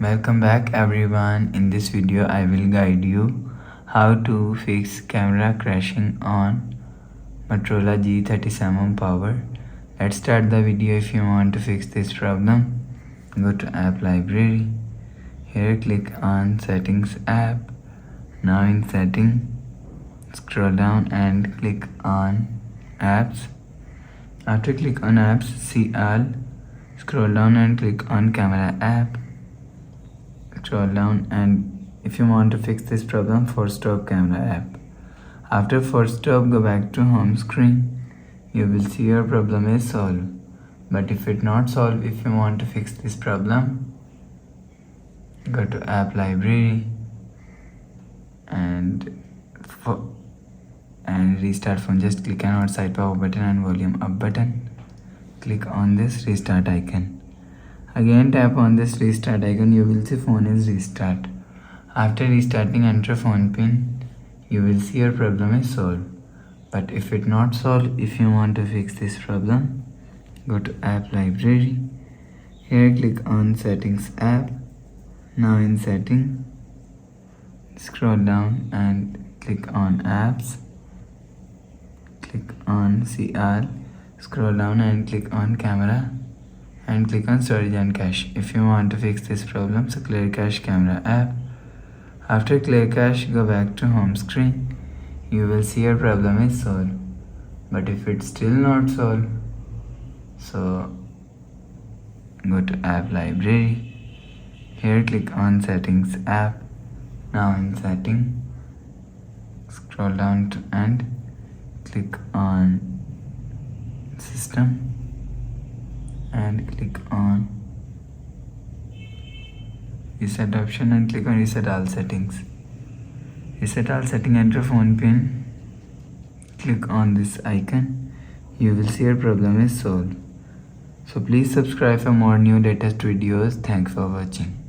Welcome back everyone. In this video I will guide you how to fix camera crashing on Motorola G37 power. Let's start the video. If you want to fix this problem, go to app library. Here click on settings app. Now in setting, scroll down and click on apps. After click on apps, see all. Scroll down and click on camera app. Scroll down and if you want to fix this problem, force stop camera app. After force stop, go back to home screen. You will see your problem is solved. But if it not solved, if you want to fix this problem, go to app library and restart phone. Just click on outside power button and volume up button. Click on this restart icon. Again tap on this restart icon. You will see phone is restart. After restarting, enter phone pin. You will see your problem is solved. But if it not solved, if you want to fix this problem, go to app library. Here click on settings app. Now in setting, scroll down and click on apps. Click on see all. Scroll down and click on camera and click on storage and cache. If you want to fix this problem, so clear cache camera app. After clear cache, go back to home screen. You will see your problem is solved. But if it's still not solved, so go to app library. Here click on settings app. Now in setting, scroll down and click on system and click on reset option and click on reset all settings. Reset all setting, enter phone pin, click on this icon. You will see your problem is solved. So please subscribe for more new latest videos. Thanks for watching.